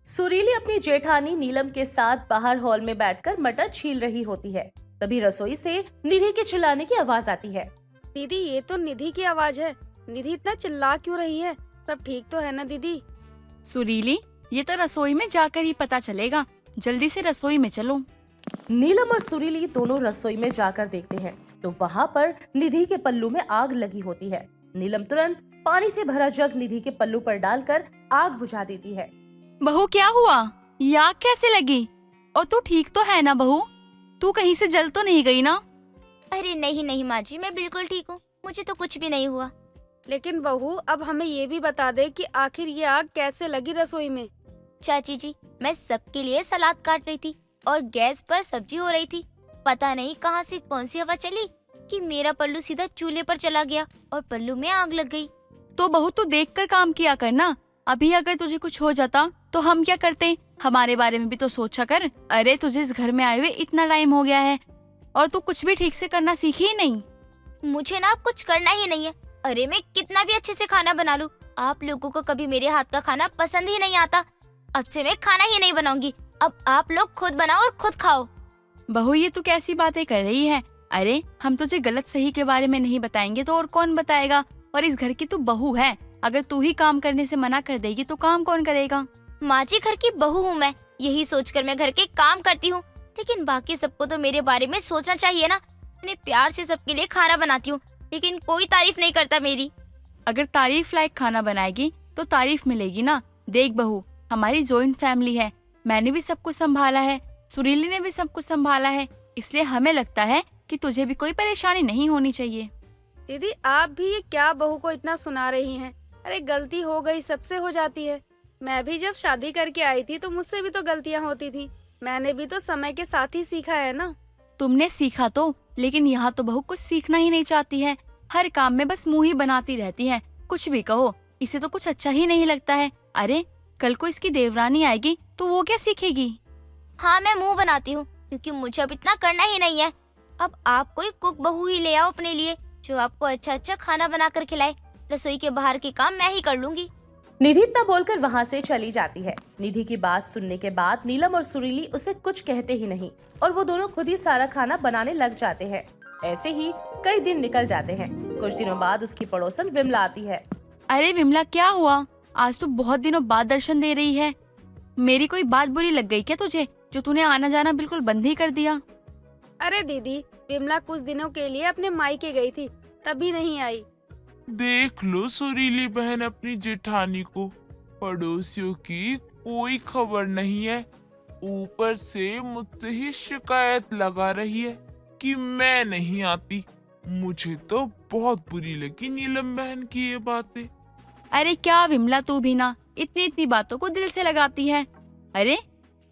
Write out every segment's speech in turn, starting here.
सुरीली अपनी जेठानी नीलम के साथ बाहर हॉल में बैठकर मटर छील रही होती है। तभी रसोई से निधि के चिल्लाने की आवाज आती है। दीदी, ये तो निधि की आवाज है। निधि इतना चिल्ला क्यों रही है? सब ठीक तो है ना दीदी? सुरीली, ये तो रसोई में जाकर ही पता चलेगा। जल्दी से रसोई में चलो। नीलम और सुरीली दोनों रसोई में जाकर देखते हैं तो वहाँ पर निधि के पल्लू में आग लगी होती है। नीलम तुरंत पानी से भरा जग निधि के पल्लू पर डालकर आग बुझा देती है। बहू, क्या हुआ? ये आग कैसे लगी? और तू ठीक तो है ना बहू? तू कहीं से जल तो नहीं गई ना? अरे नहीं नहीं माँ जी, मैं बिल्कुल ठीक हूँ, मुझे तो कुछ भी नहीं हुआ। लेकिन बहू, अब हमें ये भी बता दे कि आखिर ये आग कैसे लगी रसोई में? चाची जी, मैं सबके लिए सलाद काट रही थी और गैस पर सब्जी हो रही थी। पता नहीं कहाँ से कौन सी हवा चली कि मेरा पल्लू सीधा चूल्हे पर चला गया और पल्लू में आग लग गई। तो बहू, तू देखकर काम किया कर ना। अभी अगर तुझे कुछ हो जाता तो हम क्या करते? हमारे बारे में भी तो सोचा कर। अरे, तुझे इस घर में आए हुए इतना टाइम हो गया है और तू कुछ भी ठीक से करना सीखी ही नहीं। मुझे ना अब कुछ करना ही नहीं है। अरे मैं कितना भी अच्छे से खाना बना लूं, आप लोगों को कभी मेरे हाथ का खाना पसंद ही नहीं आता। अब से मैं खाना ही नहीं बनाऊंगी। अब आप लोग खुद बनाओ और खुद खाओ। बहू, ये तू कैसी बातें कर रही है? अरे, हम तुझे गलत सही के बारे में नहीं बताएंगे तो और कौन बताएगा? और इस घर की तू बहू है, अगर तू ही काम करने से मना कर देगी तो काम कौन करेगा? माँ जी, घर की बहू हूँ मैं, यही सोचकर मैं घर के काम करती हूँ। लेकिन बाकी सबको तो मेरे बारे में सोचना चाहिए ना। मैंने प्यार से सबके लिए खाना बनाती हूँ, लेकिन कोई तारीफ नहीं करता मेरी। अगर तारीफ लायक खाना बनाएगी तो तारीफ मिलेगी ना। देख बहू, हमारी जॉइंट फैमिली है। मैंने भी सब कुछ संभाला है, सुरीली ने भी सब कुछ संभाला है, इसलिए हमें लगता है कि तुझे भी कोई परेशानी नहीं होनी चाहिए। दीदी, आप भी ये क्या बहू को इतना सुना रही हैं? अरे गलती हो गई, सबसे हो जाती है। मैं भी जब शादी करके आई थी तो मुझसे भी तो गलतियाँ होती थी। मैंने भी तो समय के साथ ही सीखा है ना। तुमने सीखा तो, लेकिन यहाँ तो बहू कुछ सीखना ही नहीं चाहती है। हर काम में बस मुंह ही बनाती रहती है। कुछ भी कहो, इसे तो कुछ अच्छा ही नहीं लगता है। अरे, कल को इसकी देवरानी आएगी तो वो क्या सीखेगी? हाँ, मैं मुंह बनाती हूँ क्योंकि मुझे अब इतना करना ही नहीं है। अब आप कोई कुक बहू ही ले आओ अपने लिए, जो आपको अच्छा अच्छा खाना बना कर खिलाए। रसोई के बाहर के काम मैं ही कर लूंगी। निधि इतना बोलकर वहाँ से चली जाती है। निधि की बात सुनने के बाद नीलम और सुरीली उसे कुछ कहते ही नहीं और वो दोनों खुद ही सारा खाना बनाने लग जाते हैं। ऐसे ही कई दिन निकल जाते हैं। कुछ दिनों बाद उसकी पड़ोसन विमला आती है। अरे विमला, क्या हुआ? आज तो बहुत दिनों बाद दर्शन दे रही है। मेरी कोई बात बुरी लग गई क्या तुझे, जो तूने आना जाना बिल्कुल बंद ही कर दिया? अरे दीदी, विमला कुछ दिनों के लिए अपने मायके गई थी, तभी नहीं आई। देख लो सुरीली बहन अपनी जेठानी को, पड़ोसियों की कोई खबर नहीं है। ऊपर से मुझसे ही शिकायत लगा रही है कि मैं नहीं आती। मुझे तो बहुत बुरी लगी नीलम बहन की ये बातें। अरे क्या विमला, तू भी ना इतनी इतनी बातों को दिल से लगाती है। अरे,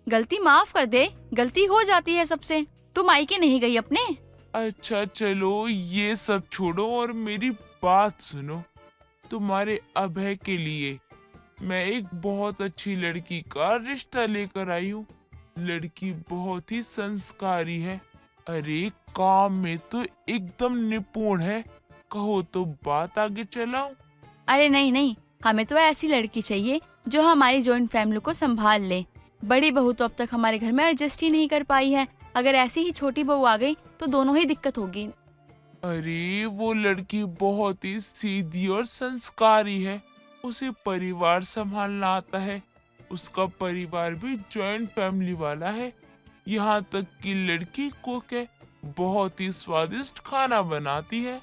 गलती माफ कर दे, गलती हो जाती है सबसे। तू मायके नहीं गई अपने? अच्छा चलो, ये सब छोड़ो और मेरी बात सुनो। तुम्हारे अभय के लिए मैं एक बहुत अच्छी लड़की का रिश्ता लेकर आई हूँ। लड़की बहुत ही संस्कारी है। अरे, काम में तो एकदम निपुण है। कहो तो बात आगे चलाऊं? अरे नहीं नहीं, हमें तो ऐसी लड़की चाहिए जो हमारी जॉइंट फैमिली को संभाल ले। बड़ी बहू तो अब तक हमारे घर में एडजस्ट ही नहीं कर पाई है। अगर ऐसी ही छोटी बहू आ गई तो दोनों ही दिक्कत होगी। अरे, वो लड़की बहुत ही सीधी और संस्कारी है। उसे परिवार संभालना आता है। उसका परिवार भी जॉइंट फैमिली वाला है। यहाँ तक कि लड़की कुक है, बहुत ही स्वादिष्ट खाना बनाती है।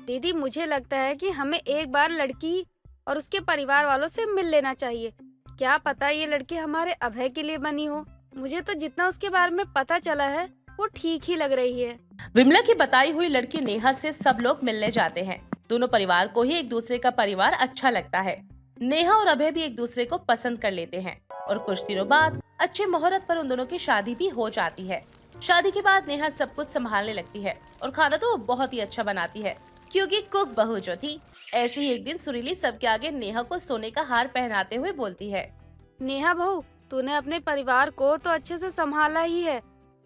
दीदी, मुझे लगता है कि हमें एक बार लड़की और उसके परिवार वालों से मिल लेना चाहिए। क्या पता ये लड़की हमारे अभय के लिए बनी हो। मुझे तो जितना उसके बारे में पता चला है वो ठीक ही लग रही है। विमला की बताई हुई लड़की नेहा से सब लोग मिलने जाते हैं। दोनों परिवार को ही एक दूसरे का परिवार अच्छा लगता है। नेहा और अभय भी एक दूसरे को पसंद कर लेते हैं और कुछ दिनों बाद अच्छे मुहूर्त पर उन दोनों की शादी भी हो जाती है। शादी के बाद नेहा सब कुछ संभालने लगती है और खाना तो वो बहुत ही अच्छा बनाती है, क्योंकि कुक बहू जो थी। ऐसे ही एक दिन सुरीली सबके आगे नेहा को सोने का हार पहनाते हुए बोलती है। नेहा बहू, तूने अपने परिवार को तो अच्छे से संभाला ही है,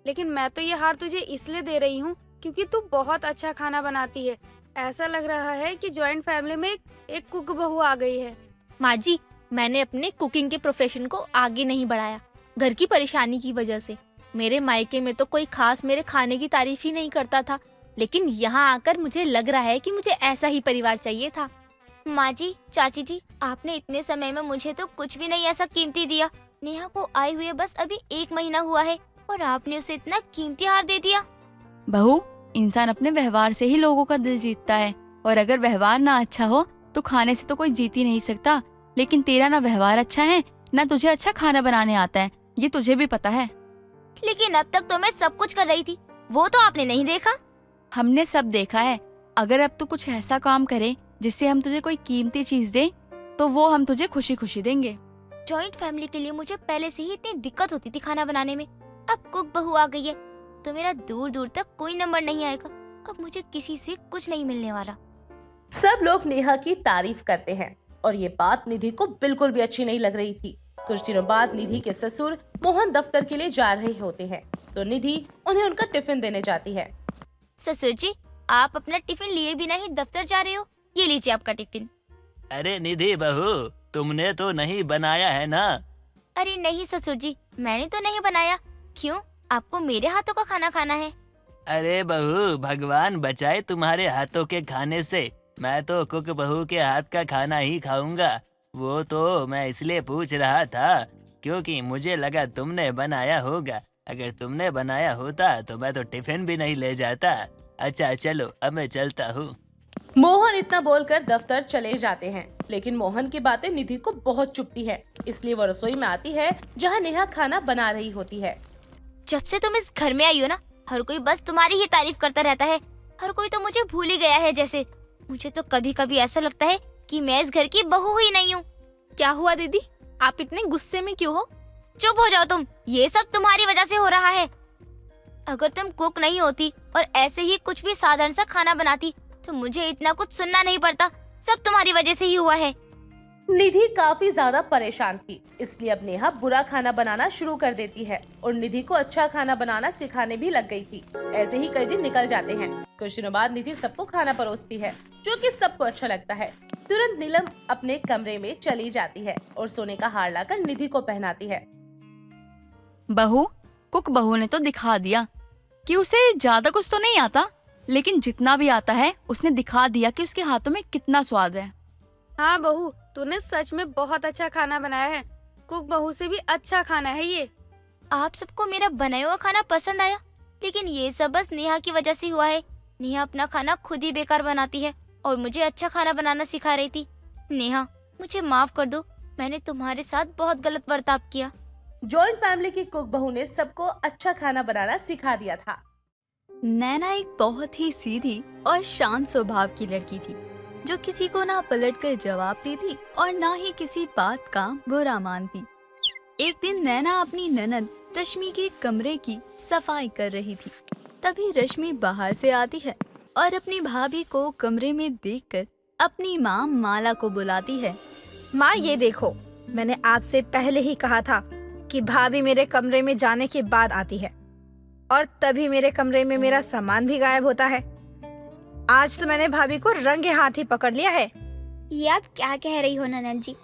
लेकिन मैं तो ये हार तुझे इसलिए दे रही हूँ क्योंकि तू बहुत अच्छा खाना बनाती है। ऐसा लग रहा है कि जॉइंट फैमिली में एक कुक बहू आ गई है। माँ जी, मैंने अपने कुकिंग के प्रोफेशन को आगे नहीं बढ़ाया, घर की परेशानी की वजह से। मेरे मायके में तो कोई खास मेरे खाने की तारीफ ही नहीं करता था, लेकिन यहाँ आकर मुझे लग रहा है कि मुझे ऐसा ही परिवार चाहिए था। माँ जी, चाची जी, आपने इतने समय में मुझे तो कुछ भी नहीं ऐसा कीमती दिया। नेहा को आए हुए बस अभी 1 महीना हुआ है और आपने उसे इतना कीमती हार दे दिया। बहू, इंसान अपने व्यवहार से ही लोगों का दिल जीतता है, और अगर व्यवहार ना अच्छा हो तो खाने से तो कोई जीत ही नहीं सकता। लेकिन तेरा ना व्यवहार अच्छा है, ना तुझे अच्छा खाना बनाने आता है, ये तुझे भी पता है। लेकिन अब तक तो मैं सब कुछ कर रही थी, वो तो आपने नहीं देखा। हमने सब देखा है। अगर अब तू कुछ ऐसा काम करे जिससे हम तुझे कोई कीमती चीज दे, तो वो हम तुझे खुशी खुशी देंगे। जॉइंट फैमिली के लिए मुझे पहले से ही इतनी दिक्कत होती थी खाना बनाने में। अब कुक बहू आ गई है तो मेरा दूर दूर तक कोई नंबर नहीं आएगा। अब मुझे किसी से कुछ नहीं मिलने वाला। सब लोग नेहा की तारीफ करते हैं और ये बात निधि को बिल्कुल भी अच्छी नहीं लग रही थी। कुछ दिनों बाद निधि के ससुर मोहन दफ्तर के लिए जा रहे होते हैं तो निधि उन्हें उनका टिफिन देने जाती है। ससुर जी, आप अपना टिफिन लिए बिना ही दफ्तर जा रहे हो? ये लीजिए आपका टिफिन। अरे निधि बहू, तुमने तो नहीं बनाया है ना? अरे नहीं ससुर जी, मैंने तो नहीं बनाया। क्यों, आपको मेरे हाथों का खाना खाना है? अरे बहू, भगवान बचाए तुम्हारे हाथों के खाने से। मैं तो कुक बहू के हाथ का खाना ही खाऊंगा। वो तो मैं इसलिए पूछ रहा था क्योंकि मुझे लगा तुमने बनाया होगा। अगर तुमने बनाया होता तो मैं तो टिफिन भी नहीं ले जाता। अच्छा चलो, अब मैं चलता हूँ। मोहन इतना बोलकर दफ्तर चले जाते हैं, लेकिन मोहन की बातें निधि को बहुत चुभती है, इसलिए वो रसोई में आती है जहाँ नेहा खाना बना रही होती है। जब से तुम इस घर में आई हो ना, हर कोई बस तुम्हारी ही तारीफ करता रहता है। हर कोई तो मुझे भूल ही गया है जैसे। मुझे तो कभी कभी ऐसा लगता है कि मैं इस घर की बहू ही नहीं हूँ। क्या हुआ दीदी, आप इतने गुस्से में क्यों हो? चुप हो जाओ तुम, ये सब तुम्हारी वजह से हो रहा है। अगर तुम कुक नहीं होती और ऐसे ही कुछ भी साधारण सा खाना बनाती तो मुझे इतना कुछ सुनना नहीं पड़ता। सब तुम्हारी वजह से ही हुआ है। निधि काफी ज्यादा परेशान थी, इसलिए अब नेहा बुरा खाना बनाना शुरू कर देती है और निधि को अच्छा खाना बनाना सिखाने भी लग गई थी। ऐसे ही कई दिन निकल जाते हैं। कुछ दिनों बाद निधि सबको खाना परोसती है, जो कि सबको अच्छा लगता है। तुरंत नीलम अपने कमरे में चली जाती है और सोने का हार लाकर निधि को पहनाती है। बहू, कुक बहू ने तो दिखा दिया कि उसे ज्यादा कुछ तो नहीं आता, लेकिन जितना भी आता है उसने दिखा दिया कि उसके हाथों में कितना स्वाद है। हाँ बहू, तूने सच में बहुत अच्छा खाना बनाया है। कुक बहू से भी अच्छा खाना है ये। आप सबको मेरा बनाया हुआ खाना पसंद आया, लेकिन ये सब बस नेहा की वजह से हुआ है। नेहा अपना खाना खुद ही बेकार बनाती है और मुझे अच्छा खाना बनाना सिखा रही थी। नेहा, मुझे माफ कर दो, मैंने तुम्हारे साथ बहुत गलत बर्ताव किया। जॉइंट फैमिली की कुक बहू ने सबको अच्छा खाना बनाना सिखा दिया था। नैना एक बहुत ही सीधी और शांत स्वभाव की लड़की थी, जो किसी को ना पलटकर जवाब देती और ना ही किसी बात का बुरा मानती। एक दिन नैना अपनी ननद रश्मि के कमरे की सफाई कर रही थी। तभी रश्मि बाहर से आती है और अपनी भाभी को कमरे में देखकर अपनी माँ माला को बुलाती है। माँ ये देखो, मैंने आपसे पहले ही कहा था कि भाभी मेरे कमरे में जाने के बाद आती है और तभी मेरे कमरे में मेरा सामान भी गायब होता है। आज तो मैंने भाभी को रंगे हाथ ही पकड़ लिया है। ये आप क्या कह रही हो ननद जी?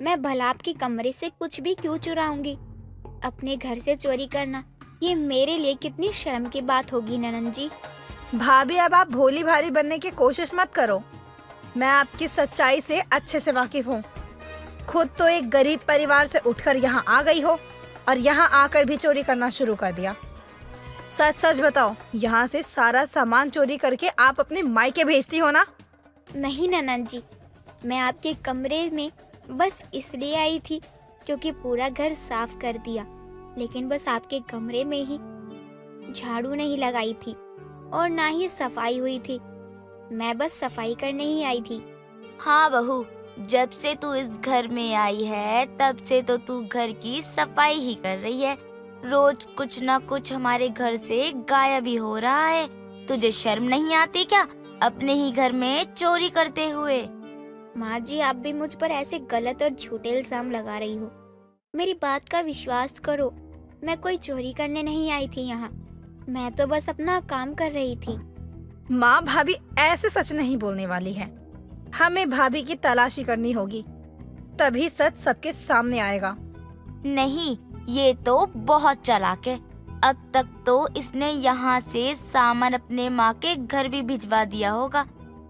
मैं भला आपके कमरे से कुछ भी क्यों चुराऊंगी? अपने घर से चोरी करना ये मेरे लिए कितनी शर्म की बात होगी ननद जी। भाभी अब आप भोली भाली बनने की कोशिश मत करो। मैं आपकी सच्चाई से अच्छे से वाकिफ हूँ। खुद तो एक गरीब परिवार से उठकर यहाँ आ गई हो और यहाँ आकर भी चोरी करना शुरू कर दिया। सच सच बताओ, यहाँ से सारा सामान चोरी करके आप अपने मायके भेजती हो ना? नहीं ननद जी, मैं आपके कमरे में बस इसलिए आई थी क्योंकि पूरा घर साफ कर दिया, लेकिन बस आपके कमरे में ही झाड़ू नहीं लगाई थी और ना ही सफाई हुई थी। मैं बस सफाई करने ही आई थी। हाँ बहू, जब से तू इस घर में आई है तब से तो तू घर की सफाई ही कर रही है। रोज कुछ ना कुछ हमारे घर से गायब ही हो रहा है। तुझे शर्म नहीं आती क्या अपने ही घर में चोरी करते हुए? माँ जी, आप भी मुझ पर ऐसे गलत और झूठे इल्जाम लगा रही हो। मेरी बात का विश्वास करो, मैं कोई चोरी करने नहीं आई थी यहाँ। मैं तो बस अपना काम कर रही थी। माँ, भाभी ऐसे सच नहीं बोलने वाली है। हमें भाभी की तलाशी करनी होगी। तभी सच सबके सामने आएगा। नहीं, ये तो बहुत चालाक है। अब तक तो इसने यहाँ से सामान अपने माँ के घर भी भिजवा दिया होगा।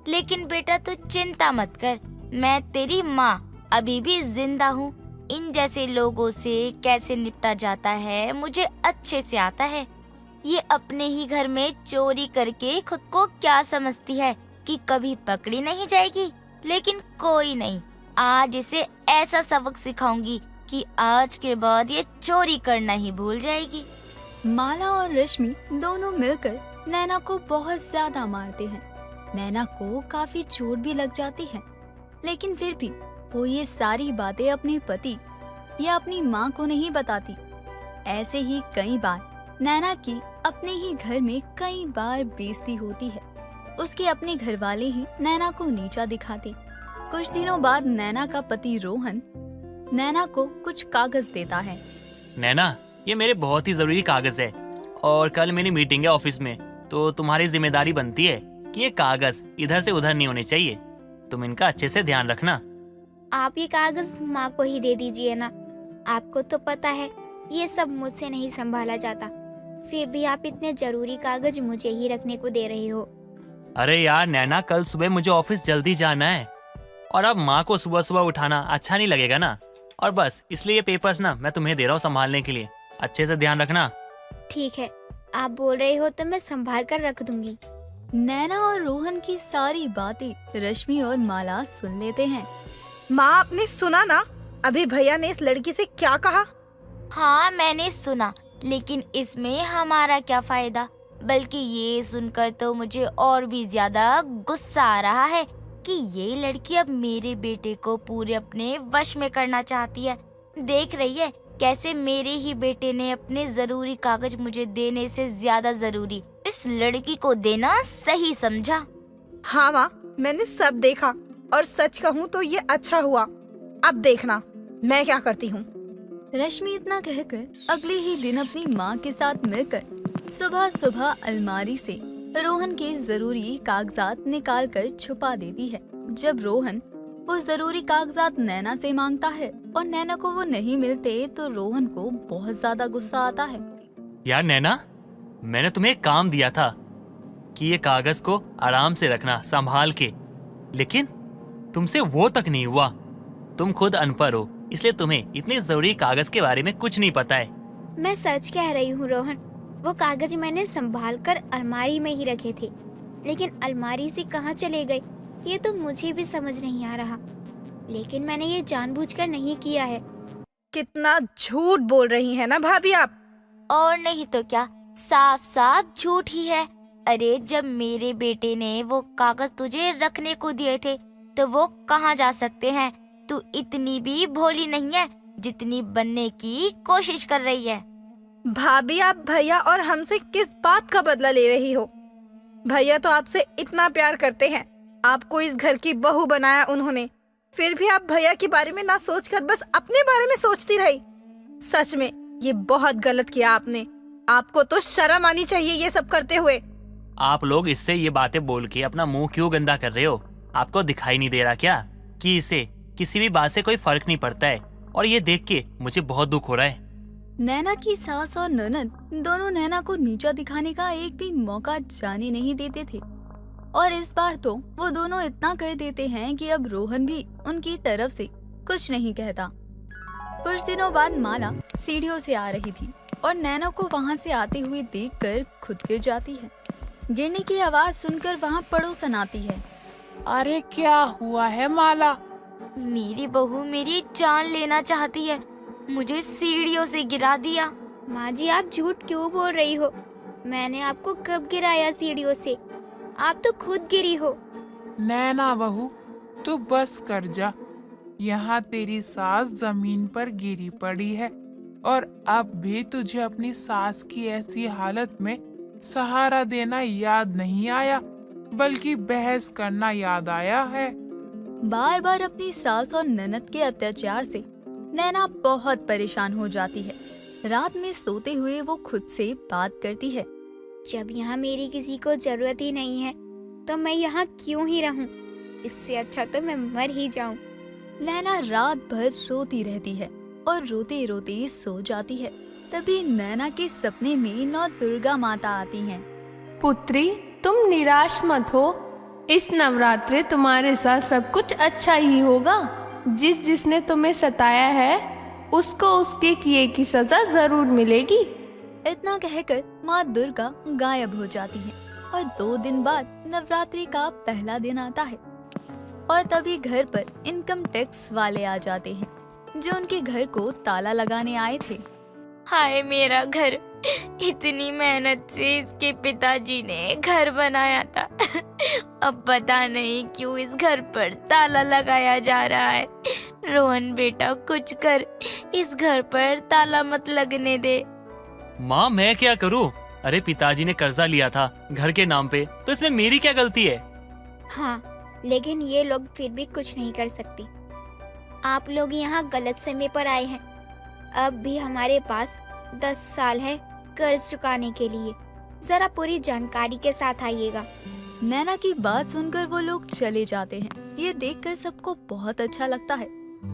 लेकिन बेटा तू चिंता मत कर, मैं तेरी माँ अभी भी जिंदा हूँ। इन जैसे लोगों से कैसे निपटा जाता है मुझे अच्छे से आता है। ये अपने ही घर में चोरी करके खुद को क्या समझती है कि कभी पकड़ी नहीं जाएगी। लेकिन कोई नहीं, आज इसे ऐसा सबक सिखाऊंगी कि आज के बाद ये चोरी करना ही भूल जाएगी। माला और रश्मि दोनों मिलकर नैना को बहुत ज्यादा मारते हैं। नैना को काफी चोट भी लग जाती है, लेकिन फिर भी वो ये सारी बातें अपने पति या अपनी माँ को नहीं बताती। ऐसे ही कई बार नैना की अपने ही घर में कई बार बेइज्जती होती है। उसके अपने घर वाले ही नैना को नीचा दिखाते। कुछ दिनों बाद नैना का पति रोहन नैना को कुछ कागज देता है। नैना, ये मेरे बहुत ही जरूरी कागज है और कल मेरी मीटिंग है ऑफिस में, तो तुम्हारी जिम्मेदारी बनती है कि ये कागज इधर से उधर नहीं होने चाहिए। तुम इनका अच्छे से ध्यान रखना। आप ये कागज माँ को ही दे दीजिए ना। आपको तो पता है ये सब मुझसे नहीं संभाला जाता, फिर भी आप इतने जरूरी कागज मुझे ही रखने को दे रहे हो। अरे यार नैना, कल सुबह मुझे ऑफिस जल्दी जाना है और अब माँ को सुबह सुबह उठाना अच्छा नहीं लगेगा ना। और बस इसलिए ये पेपर्स ना मैं तुम्हें दे रहा हूँ संभालने के लिए। अच्छे से ध्यान रखना। ठीक है, आप बोल रहे हो तो मैं संभाल कर रख दूंगी। नैना और रोहन की सारी बातें रश्मि और माला सुन लेते हैं। माँ, आपने सुना ना अभी भैया ने इस लड़की से क्या कहा? हाँ मैंने सुना, लेकिन इसमें हमारा क्या फायदा। बल्कि ये सुनकर तो मुझे और भी ज्यादा गुस्सा आ रहा है कि ये लड़की अब मेरे बेटे को पूरे अपने वश में करना चाहती है। देख रही है कैसे मेरे ही बेटे ने अपने जरूरी कागज मुझे देने से ज्यादा जरूरी इस लड़की को देना सही समझा। हाँ माँ, मैंने सब देखा और सच कहूँ तो ये अच्छा हुआ। अब देखना मैं क्या करती हूँ। रश्मि इतना कहकर अगले ही दिन अपनी माँ के साथ मिलकर सुबह सुबह अलमारी से रोहन के जरूरी कागजात निकाल कर छुपा देती है। जब रोहन वो जरूरी कागजात नैना से मांगता है और नैना को वो नहीं मिलते तो रोहन को बहुत ज्यादा गुस्सा आता है। यार नैना, मैंने तुम्हें एक काम दिया था कि ये कागज को आराम से रखना संभाल के, लेकिन तुमसे वो तक नहीं हुआ। तुम खुद अनपढ़ हो, इसलिए तुम्हें इतने जरूरी कागज के बारे में कुछ नहीं पता है। मैं सच कह रही हूँ रोहन, वो कागज मैंने संभाल कर अलमारी में ही रखे थे, लेकिन अलमारी से कहाँ चले गए ये तो मुझे भी समझ नहीं आ रहा। लेकिन मैंने ये जानबूझकर नहीं किया है। कितना झूठ बोल रही है ना भाभी आप। और नहीं तो क्या, साफ साफ झूठ ही है। अरे जब मेरे बेटे ने वो कागज तुझे रखने को दिए थे तो वो कहाँ जा सकते हैं। तू इतनी भी भोली नहीं है जितनी बनने की कोशिश कर रही है। भाभी, आप भैया और हमसे किस बात का बदला ले रही हो? भैया तो आपसे इतना प्यार करते हैं, आपको इस घर की बहू बनाया उन्होंने, फिर भी आप भैया के बारे में ना सोचकर बस अपने बारे में सोचती रही। सच में ये बहुत गलत किया आपने। आपको तो शर्म आनी चाहिए ये सब करते हुए। आप लोग इससे ये बातें बोल के अपना मुंह क्यों गंदा कर रहे हो? आपको दिखाई नहीं दे रहा क्या कि इसे किसी भी बात से कोई फर्क नहीं पड़ता है? और ये देख के मुझे बहुत दुख हो रहा है। नैना की सास और ननद दोनों नैना को नीचा दिखाने का एक भी मौका जाने नहीं देते थे, और इस बार तो वो दोनों इतना कर देते हैं कि अब रोहन भी उनकी तरफ से कुछ नहीं कहता। कुछ दिनों बाद माला सीढ़ियों से आ रही थी और नैना को वहाँ से आते हुए देखकर खुद गिर जाती है। गिरने की आवाज सुनकर वहाँ पड़ोसन आती है। अरे क्या हुआ है माला? मेरी बहू मेरी जान लेना चाहती है, मुझे सीढ़ियों से गिरा दिया। माँ जी, आप झूठ क्यों बोल रही हो? मैंने आपको कब गिराया सीढ़ियों से? आप तो खुद गिरी हो। नैना बहू, तू बस कर जा। यहाँ तेरी सास जमीन पर गिरी पड़ी है और अब भी तुझे अपनी सास की ऐसी हालत में सहारा देना याद नहीं आया, बल्कि बहस करना याद आया है। बार बार अपनी सास और ननद के अत्याचार से नैना बहुत परेशान हो जाती है। रात में सोते हुए वो खुद से बात करती है। जब यहाँ मेरी किसी को जरूरत ही नहीं है तो मैं यहाँ क्यों ही रहूं? इससे अच्छा तो मैं मर ही जाऊं। नैना रात भर रोती रहती है और रोते रोते सो जाती है। तभी नैना के सपने में 9 दुर्गा माता आती हैं। पुत्री, तुम निराश मत हो। इस नवरात्रे तुम्हारे साथ सब कुछ अच्छा ही होगा। जिसने तुम्हें सताया है उसको उसके किए की सजा जरूर मिलेगी। इतना कहकर माँ दुर्गा गायब हो जाती हैं और 2 दिन बाद नवरात्रि का पहला दिन आता है और तभी घर पर इनकम टैक्स वाले आ जाते हैं जो उनके घर को ताला लगाने आए थे। हाय मेरा घर, इतनी मेहनत से इसके पिताजी ने घर बनाया था। अब पता नहीं क्यों इस घर पर ताला लगाया जा रहा है। रोहन बेटा कुछ कर, इस घर पर ताला मत लगने दे। माँ मैं क्या करूँ? अरे पिताजी ने कर्जा लिया था घर के नाम पे, तो इसमें मेरी क्या गलती है? हाँ, लेकिन ये लोग फिर भी कुछ नहीं कर सकती। आप लोग यहाँ गलत समय पर आए हैं। अब भी हमारे पास 10 साल है कर्ज चुकाने के लिए। जरा पूरी जानकारी के साथ आइएगा। नैना की बात सुनकर वो लोग चले जाते हैं। ये देखकर सबको बहुत अच्छा लगता है।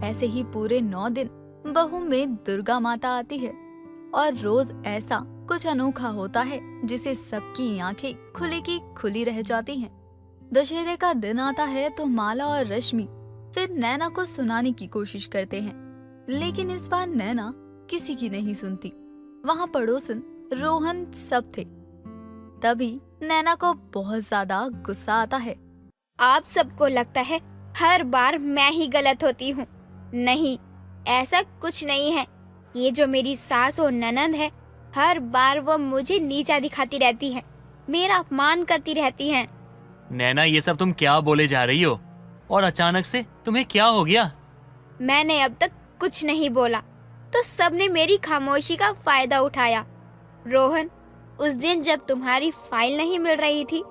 ऐसे ही पूरे 9 दिन बहू में दुर्गा माता आती है और रोज ऐसा कुछ अनोखा होता है जिसे सबकी आंखें खुली की खुली रह जाती हैं। दशहरे का दिन आता है तो माला और रश्मि फिर नैना को सुनाने की कोशिश करते हैं, लेकिन इस बार नैना किसी की नहीं सुनती। वहाँ पड़ोसन रोहन सब थे। तभी नैना को बहुत ज्यादा गुस्सा आता है। आप सबको लगता है हर बार मैं ही गलत होती हूँ। नहीं, ऐसा कुछ नहीं है। ये जो मेरी सास और ननंद है, हर बार वो मुझे नीचा दिखाती रहती है, मेरा अपमान करती रहती हैं। नैना ये सब तुम क्या बोले जा रही हो? और अचानक से तुम्हें क्या हो गया? मैंने अब तक कुछ नहीं बोला तो सबने मेरी खामोशी का फायदा उठाया। रोहन, उस दिन जब तुम्हारी फाइल नहीं मिल रही थी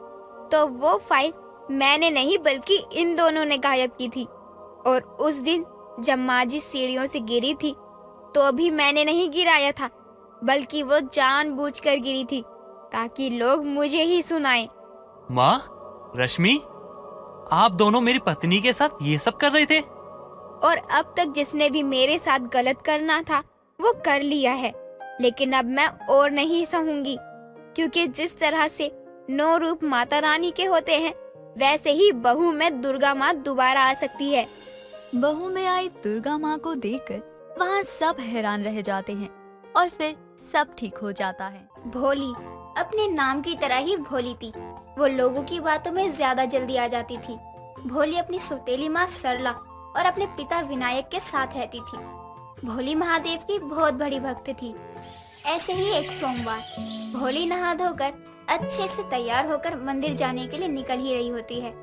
तो वो फाइल मैंने नहीं बल्कि इन दोनों ने गायब की थी। और उस दिन जब माजी सीढ़ियों से गिरी थी तो भी मैंने नहीं गिराया था, बल्कि वो जानबूझकर गिरी थी ताकि लोग मुझे ही सुनाएं। माँ, रश्मि, आप दोनों मेरी पत्नी के साथ ये सब कर रहे थे? और अब तक जिसने भी मेरे साथ गलत करना था वो कर लिया है, लेकिन अब मैं और नहीं सहूंगी, क्योंकि जिस तरह से 9 रूप माता रानी के होते हैं वैसे ही बहू में दुर्गा माँ दोबारा आ सकती है। बहू में आई दुर्गा माँ को देखकर वहाँ सब हैरान रह जाते हैं और फिर सब ठीक हो जाता है। भोली अपने नाम की तरह ही भोली थी। वो लोगों की बातों में ज्यादा जल्दी आ जाती थी। भोली अपनी सौतेली माँ सरला और अपने पिता विनायक के साथ रहती थी। भोली महादेव की बहुत बड़ी भक्त थी। ऐसे ही एक सोमवार भोली नहा धोकर अच्छे से तैयार होकर मंदिर जाने के लिए निकल ही रही होती है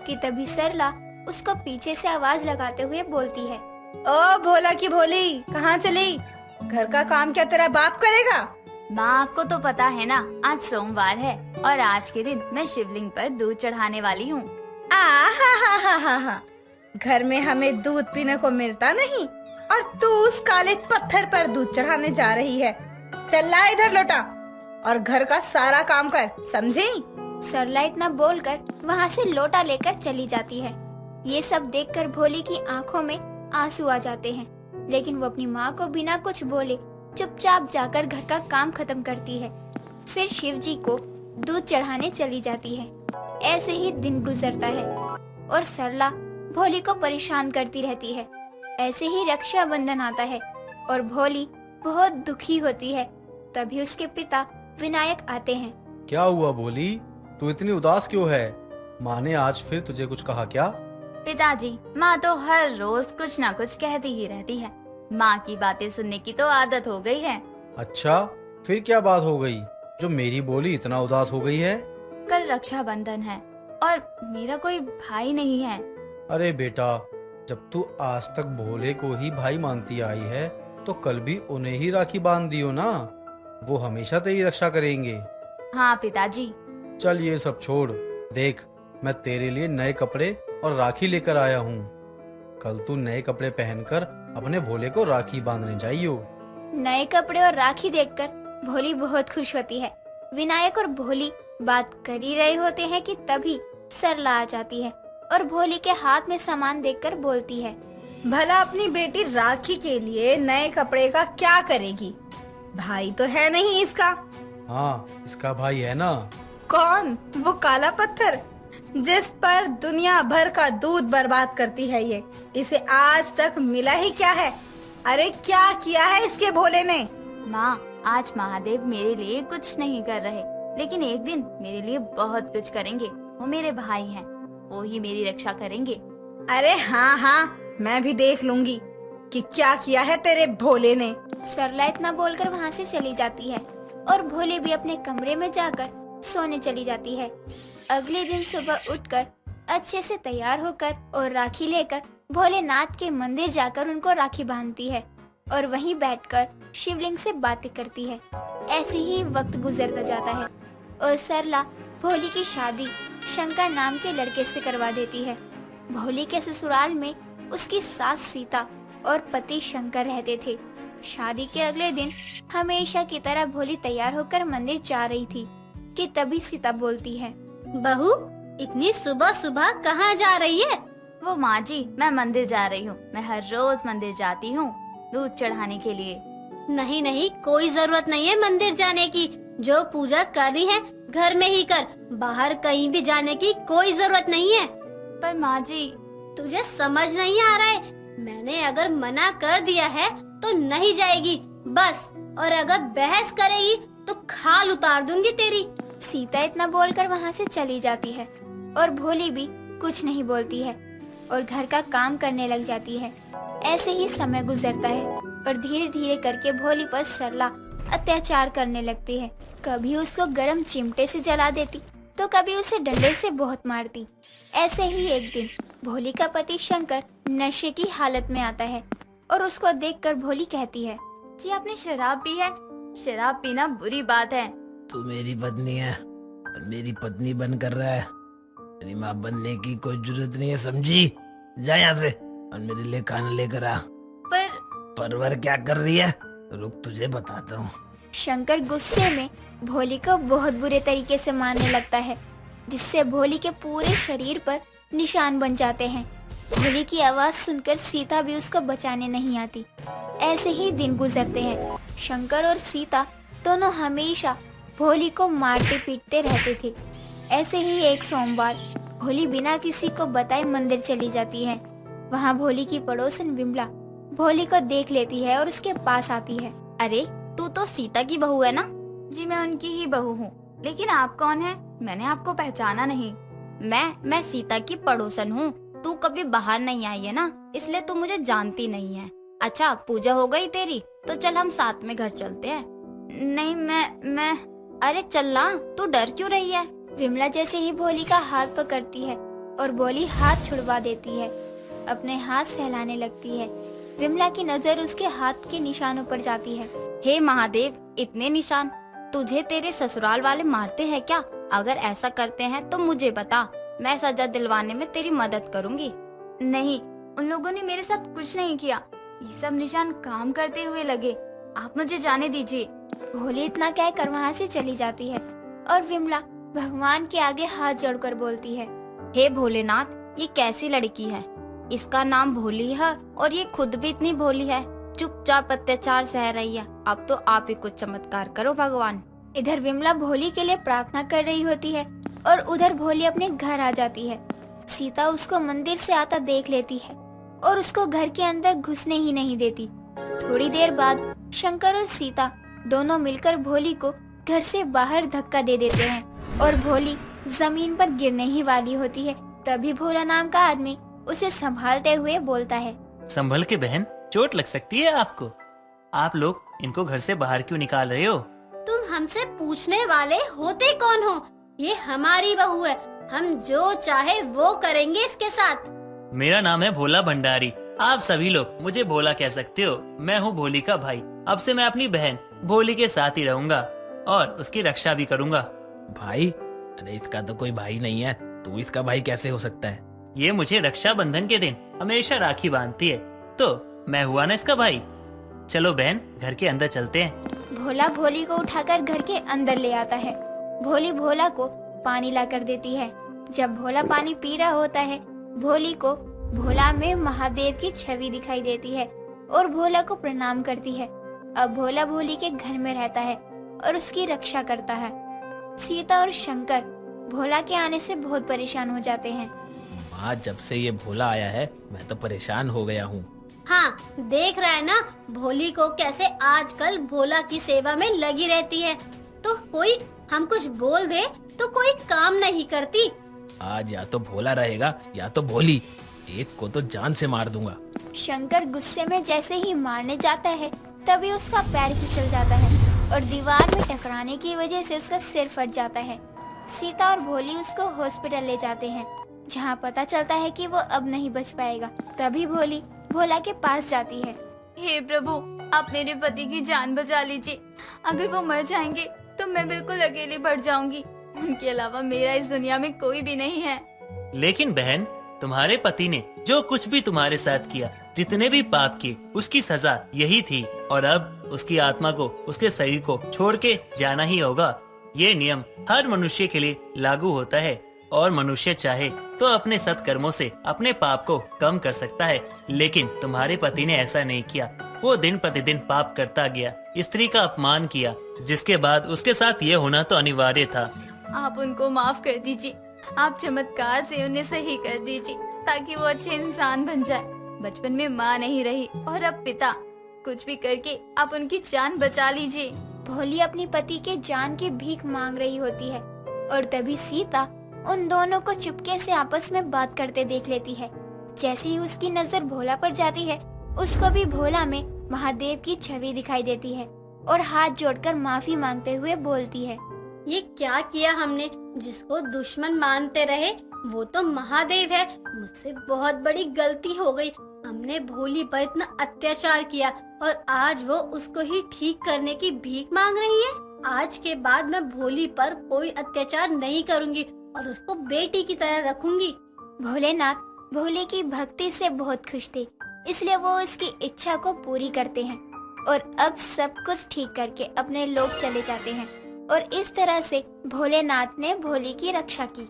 कि तभी सरला उसको पीछे से आवाज लगाते हुए बोलती है, ओ भोला की भोली, कहाँ चली? घर का काम क्या तेरा बाप करेगा? माँ, आपको तो पता है ना, आज सोमवार है और आज के दिन मैं शिवलिंग पर दूध चढ़ाने वाली हूँ। हा, घर में हमें दूध पीने को मिलता नहीं और तू उस काले पत्थर पर दूध चढ़ाने जा रही है। चल ला इधर लोटा और घर का सारा काम कर, समझी? सरला इतना बोलकर वहाँ से लोटा लेकर चली जाती है। ये सब देखकर भोली की आंखों में आंसू आ जाते हैं, लेकिन वो अपनी माँ को बिना कुछ बोले चुपचाप जाकर घर का काम खत्म करती है। फिर शिव जी को दूध चढ़ाने चली जाती है। ऐसे ही दिन गुजरता है और सरला भोली को परेशान करती रहती है। ऐसे ही रक्षाबंधन आता है और भोली बहुत दुखी होती है। तभी उसके पिता विनायक आते हैं। क्या हुआ भोली, तू इतनी उदास क्यों है? माँ ने आज फिर तुझे कुछ कहा क्या? पिताजी, माँ तो हर रोज कुछ ना कुछ कहती ही रहती है। माँ की बातें सुनने की तो आदत हो गई है। अच्छा, फिर क्या बात हो गई जो मेरी बोली इतना उदास हो गई है? कल रक्षाबंधन है और मेरा कोई भाई नहीं है। अरे बेटा, जब तू आज तक भोले को ही भाई मानती आई है तो कल भी उन्हें ही राखी बांध दियो ना, वो हमेशा तेरी रक्षा करेंगे। हाँ पिताजी। चल ये सब छोड़, देख मैं तेरे लिए नए कपड़े और राखी लेकर आया हूँ। कल तू नए कपड़े पहनकर अपने भोले को राखी बांधने जाइयो। नए कपड़े और राखी देखकर भोली बहुत खुश होती है। विनायक और भोली बात कर ही रहे होते हैं कि तभी सरला आ जाती है और भोली के हाथ में सामान देखकर बोलती है, भला अपनी बेटी राखी के लिए नए कपड़े का क्या करेगी? भाई तो है नहीं इसका। हाँ, इसका भाई है ना। कौन? वो काला पत्थर जिस पर दुनिया भर का दूध बर्बाद करती है ये। इसे आज तक मिला ही क्या है? अरे क्या किया है इसके भोले ने? माँ, आज महादेव मेरे लिए कुछ नहीं कर रहे, लेकिन एक दिन मेरे लिए बहुत कुछ करेंगे। वो मेरे भाई हैं, वो ही मेरी रक्षा करेंगे। अरे हाँ हाँ, मैं भी देख लूंगी कि क्या किया है तेरे भोले ने। सरला इतना बोलकर वहाँ से चली जाती है और भोले भी अपने कमरे में जाकर सोने चली जाती है। अगले दिन सुबह उठकर अच्छे से तैयार होकर और राखी लेकर भोलेनाथ के मंदिर जाकर उनको राखी बांधती है और वहीं बैठकर शिवलिंग से बातें करती है। ऐसे ही वक्त गुजरता जाता है और सरला भोली की शादी शंकर नाम के लड़के से करवा देती है। भोली के ससुराल में उसकी सास सीता और पति शंकर रहते थे। शादी के अगले दिन हमेशा की तरह भोली तैयार होकर मंदिर जा रही थी कि तभी सीता बोलती है, बहू इतनी सुबह सुबह कहाँ जा रही है? वो माँ जी, मैं मंदिर जा रही हूँ। मैं हर रोज मंदिर जाती हूँ दूध चढ़ाने के लिए। नहीं नहीं, कोई जरूरत नहीं है मंदिर जाने की। जो पूजा करनी है घर में ही कर, बाहर कहीं भी जाने की कोई जरूरत नहीं है। पर माँ जी, तुझे समझ नहीं आ रहा है? मैंने अगर मना कर दिया है तो नहीं जाएगी बस, और अगर बहस करेगी तो खाल उतार दूंगी तेरी। सीता इतना बोलकर वहाँ से चली जाती है और भोली भी कुछ नहीं बोलती है और घर का काम करने लग जाती है। ऐसे ही समय गुजरता है और धीरे धीरे करके भोली पर सरला अत्याचार करने लगती है। कभी उसको गरम चिमटे से जला देती तो कभी उसे डंडे से बहुत मारती। ऐसे ही एक दिन भोली का पति शंकर नशे की हालत में आता है और उसको देखकर भोली कहती है, जी आपने शराब पी है? शराब पीना बुरी बात है। तू मेरी पत्नी है और मेरी पत्नी बन कर रहा है। मेरी माँ बनने की कोई जरूरत नहीं है, समझी? जा यहाँ से और मेरे लिए खाना लेकर आ। परवर क्या कर रही है? रुक, तुझे बताता हूँ। शंकर गुस्से में भोली को बहुत बुरे तरीके से मारने लगता है, जिससे भोली के पूरे शरीर पर निशान बन जाते हैं। भोली की आवाज सुनकर सीता भी उसको बचाने नहीं आती। ऐसे ही दिन गुजरते हैं। शंकर और सीता दोनों हमेशा भोली को मारते पीटते रहते थे। ऐसे ही एक सोमवार भोली बिना किसी को बताए मंदिर चली जाती है। वहाँ भोली की पड़ोसन विमला भोली को देख लेती है और उसके पास आती है। अरे तू तो सीता की बहू है ना? जी मैं उनकी ही बहू हूँ, लेकिन आप कौन है? मैंने आपको पहचाना नहीं। मैं सीता की पड़ोसन हूँ। तू कभी बाहर नहीं आई है ना, इसलिए तू मुझे जानती नहीं है। अच्छा, पूजा हो गई तेरी? तो चल हम साथ में घर चलते हैं। नहीं मैं अरे चल ना, तू डर क्यों रही है? विमला जैसे ही भोली का हाथ पकड़ती है और भोली हाथ छुड़वा देती है, अपने हाथ सहलाने लगती है। विमला की नजर उसके हाथ के निशानों पर जाती है। हे महादेव, इतने निशान! तुझे तेरे ससुराल वाले मारते हैं क्या? अगर ऐसा करते हैं तो मुझे बता, मैं सजा दिलवाने में तेरी मदद करूंगी। नहीं, उन लोगों ने मेरे साथ कुछ नहीं किया। ये सब निशान काम करते हुए लगे। आप मुझे जाने दीजिए। भोली इतना कहकर वहाँ से चली जाती है और विमला भगवान के आगे हाथ जोड़कर बोलती है, हे भोलेनाथ, ये कैसी लड़की है? इसका नाम भोली है और ये खुद भी इतनी भोली है। चुपचाप अत्याचार सह रही है। अब तो आप ही कुछ चमत्कार करो भगवान। इधर विमला भोली के लिए प्रार्थना कर रही होती है और उधर भोली अपने घर आ जाती है। सीता उसको मंदिर से आता देख लेती है और उसको घर के अंदर घुसने ही नहीं देती। थोड़ी देर बाद शंकर और सीता दोनों मिलकर भोली को घर से बाहर धक्का दे देते हैं और भोली जमीन पर गिरने ही वाली होती है। तभी भोला नाम का आदमी उसे संभालते हुए बोलता है, संभल के बहन, चोट लग सकती है आपको। आप लोग इनको घर से बाहर क्यों निकाल रहे हो? तुम हमसे पूछने वाले होते कौन हो? ये हमारी बहू है, हम जो चाहे वो करेंगे इसके साथ। मेरा नाम है भोला भंडारी। आप सभी लोग मुझे भोला कह सकते हो। मैं हूँ भोली का भाई। अब से मैं अपनी बहन भोली के साथ ही रहूंगा और उसकी रक्षा भी करूंगा। भाई? अरे इसका तो कोई भाई नहीं है, तू इसका भाई कैसे हो सकता है? ये मुझे रक्षाबंधन के दिन हमेशा राखी बांधती है, तो मैं हुआ ना इसका भाई। चलो बहन, घर के अंदर चलते हैं। भोला भोली को उठाकर घर के अंदर ले आता है। भोली भोला को पानी ला कर देती है। जब भोला पानी पी रहा होता है, भोली को भोला में महादेव की छवि दिखाई देती है और भोला को प्रणाम करती है। अब भोला भोली के घर में रहता है और उसकी रक्षा करता है। सीता और शंकर भोला के आने से बहुत परेशान हो जाते हैं। माँ, जब से ये भोला आया है मैं तो परेशान हो गया हूँ। हाँ, देख रहा है ना भोली को कैसे आजकल भोला की सेवा में लगी रहती है। तो कोई हम कुछ बोल दे तो कोई काम नहीं करती। आज या तो भोला रहेगा या तो भोली, एक को तो जान से मार दूंगा। शंकर गुस्से में जैसे ही मारने जाता है तभी उसका पैर फिसल जाता है और दीवार में टकराने की वजह से उसका सिर फट जाता है। सीता और भोली उसको हॉस्पिटल ले जाते हैं, जहाँ पता चलता है कि वो अब नहीं बच पाएगा। तभी भोली भोला के पास जाती है। हे प्रभु, आप मेरे पति की जान बचा लीजिए। अगर वो मर जाएंगे तो मैं बिल्कुल अकेली पड़ जाऊंगी। उनके अलावा मेरा इस दुनिया में कोई भी नहीं है। लेकिन बहन, तुम्हारे पति ने जो कुछ भी तुम्हारे साथ किया, जितने भी पाप किए, उसकी सजा यही थी और अब उसकी आत्मा को उसके शरीर को छोड़ के जाना ही होगा। ये नियम हर मनुष्य के लिए लागू होता है और मनुष्य चाहे तो अपने सत्कर्मों से अपने पाप को कम कर सकता है। लेकिन तुम्हारे पति ने ऐसा नहीं किया। वो दिन प्रतिदिन पाप करता गया, स्त्री का अपमान किया, जिसके बाद उसके साथ ये होना तो अनिवार्य था। आप उनको माफ कर दीजिए। आप चमत्कार से उन्हें सही कर दीजिए ताकि वो अच्छे इंसान बन जाए। बचपन में माँ नहीं रही और अब पिता। कुछ भी करके आप उनकी जान बचा लीजिए। भोली अपनी पति के जान की भीख मांग रही होती है और तभी सीता उन दोनों को चुपके से आपस में बात करते देख लेती है। जैसे ही उसकी नजर भोला पर जाती है, उसको भी भोला में महादेव की छवि दिखाई देती है और हाथ जोड़कर माफी मांगते हुए बोलती है, ये क्या किया हमने? जिसको दुश्मन मानते रहे वो तो महादेव है। मुझसे बहुत बड़ी गलती हो गई। हमने भोली पर इतना अत्याचार किया और आज वो उसको ही ठीक करने की भीख मांग रही है। आज के बाद मैं भोली पर कोई अत्याचार नहीं करूंगी और उसको बेटी की तरह रखूंगी। भोलेनाथ भोले की भक्ति से बहुत खुश थे, इसलिए वो उसकी इच्छा को पूरी करते हैं और अब सब कुछ ठीक करके अपने लोग चले जाते हैं और इस तरह से भोलेनाथ ने भोली की रक्षा की।